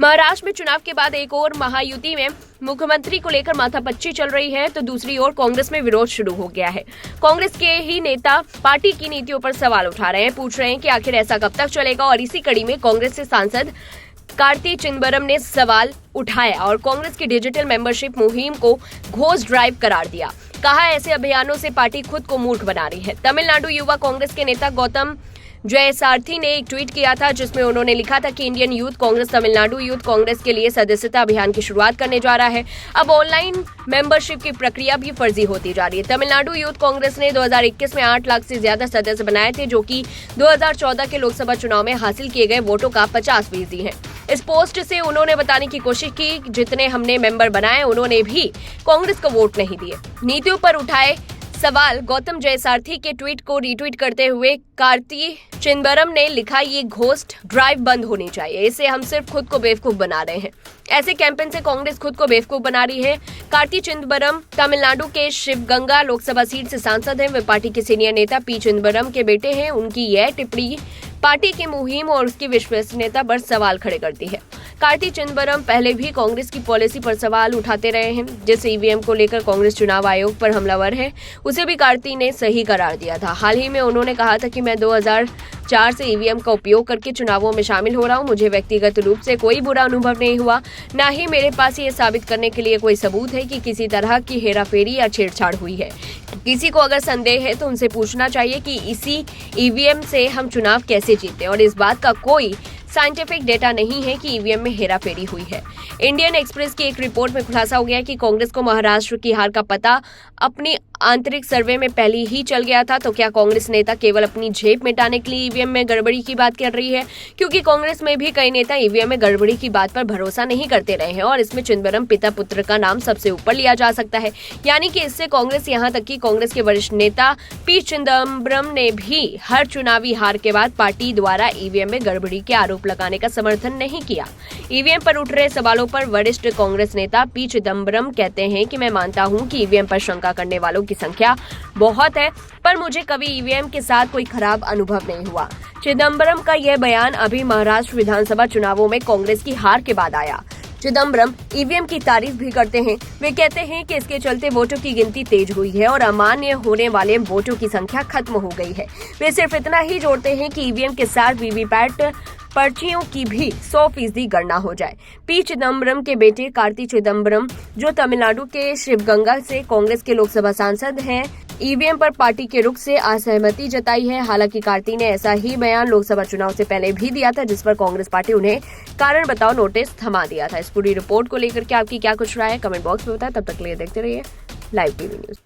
महाराष्ट्र में चुनाव के बाद एक और महायुति में मुख्यमंत्री को लेकर माथापच्ची चल रही है, तो दूसरी ओर कांग्रेस में विरोध शुरू हो गया है। कांग्रेस के ही नेता पार्टी की नीतियों पर सवाल उठा रहे हैं, पूछ रहे हैं कि आखिर ऐसा कब तक चलेगा। और इसी कड़ी में कांग्रेस से सांसद कार्ति चिदंबरम ने सवाल उठाया और कांग्रेस की डिजिटल मेंबरशिप मुहिम को घोस्ट ड्राइव करार दिया। कहा, ऐसे अभियानों से पार्टी खुद को मूर्ख बना रही है। तमिलनाडु युवा कांग्रेस के नेता गौतम जयसारथी ने एक ट्वीट किया था, जिसमें उन्होंने लिखा था कि Indian youth Congress Tamil Nadu youth Congress के लिए सदस्यता अभियान की शुरुआत करने जा रहा है। अब ऑनलाइन मेंबरशिप की प्रक्रिया भी फर्जी होती जा रही है। तमिलनाडु यूथ कांग्रेस ने 2021 में 8 लाख से ज्यादा सदस्य बनाए थे, जो कि 2014 के लोकसभा चुनाव में हासिल किए गए वोटों का 50% है। इस पोस्ट से उन्होंने बताने की कोशिश की, जितने हमने मेंबर बनाए उन्होंने भी कांग्रेस को वोट नहीं दिए। नीतियों पर उठाए सवाल गौतम जयसारथी के ट्वीट को रीट्वीट करते हुए कार्ति चिदंबरम ने लिखा, ये घोस्ट ड्राइव बंद होनी चाहिए, इससे हम सिर्फ खुद को बेवकूफ बना रहे हैं। ऐसे कैंपेन से कांग्रेस खुद को बेवकूफ बना रही है। कार्ति चिदंबरम तमिलनाडु के शिवगंगा लोकसभा सीट से सांसद हैं। वे पार्टी के सीनियर नेता पी चिदंबरम के बेटे हैं। उनकी यह टिप्पणी पार्टी की मुहिम और उसकी विश्वसनीयता पर सवाल खड़े करती है। कार्ति चिदंबरम पहले भी कांग्रेस की पॉलिसी पर सवाल उठाते रहे हैं। जिस ईवीएम को लेकर कांग्रेस चुनाव आयोग पर हमलावर है, उसे भी कार्ति ने सही करार दिया था। हाल ही में उन्होंने कहा था कि मैं 2004 से ईवीएम का उपयोग करके चुनावों में शामिल हो रहा हूं। मुझे व्यक्तिगत रूप से कोई बुरा अनुभव नहीं हुआ, न ही मेरे पास ये साबित करने के लिए कोई सबूत है कि किसी तरह की हेराफेरी या छेड़छाड़ हुई है। किसी को अगर संदेह है तो उनसे पूछना चाहिए कि इसी ईवीएम से हम चुनाव कैसे जीते, और इस बात का कोई साइंटिफिक डेटा नहीं है कि ईवीएम में हेराफेरी हुई है। इंडियन एक्सप्रेस की एक रिपोर्ट में खुलासा हो गया कि कांग्रेस को महाराष्ट्र की हार का पता अपनी आंतरिक सर्वे में पहले ही चल गया था। तो क्या कांग्रेस नेता केवल अपनी जेब मिटाने के लिए ईवीएम में गड़बड़ी की बात कर रही है? क्योंकि कांग्रेस में भी कई नेता ईवीएम में गड़बड़ी की बात पर भरोसा नहीं करते रहे हैं, और इसमें चिदंबरम पिता पुत्र का नाम सबसे ऊपर लिया जा सकता है। यानी कि इससे कांग्रेस, यहाँ तक कि कांग्रेस के वरिष्ठ नेता पी चिदंबरम ने भी हर चुनावी हार के बाद पार्टी द्वारा ईवीएम में गड़बड़ी के आरोप लगाने का समर्थन नहीं किया। ईवीएम पर उठ रहे सवालों पर वरिष्ठ कांग्रेस नेता पी चिदंबरम कहते हैं कि मैं मानता हूं कि ईवीएम पर शंका करने वालों की संख्या बहुत है, पर मुझे कभी ईवीएम के साथ कोई खराब अनुभव नहीं हुआ। चिदंबरम का यह बयान अभी महाराष्ट्र विधानसभा चुनावों में कांग्रेस की हार के बाद आया। चिदंबरम ईवीएम की तारीफ भी करते हैं। वे कहते हैं कि इसके चलते वोटों की गिनती तेज हुई है और अमान्य होने वाले वोटों की संख्या खत्म हो गई है। वे सिर्फ इतना ही जोड़ते हैं कि ईवीएम के साथ वीवीपैट पर्चियों की भी 100% गणना हो जाए। पी चिदंबरम के बेटे कार्ति चिदंबरम, जो तमिलनाडु के शिवगंगा से कांग्रेस के लोकसभा सांसद हैं, ईवीएम पर पार्टी के रुख से असहमति जताई है। हालांकि कार्ति ने ऐसा ही बयान लोकसभा चुनाव से पहले भी दिया था, जिस पर कांग्रेस पार्टी उन्हें कारण बताओ नोटिस थमा दिया था। इस पूरी रिपोर्ट को लेकर के आपकी क्या कुछ राय है, कमेंट बॉक्स में बताएं। तब तक के लिए देखते रहिए लाइव टीवी न्यूज।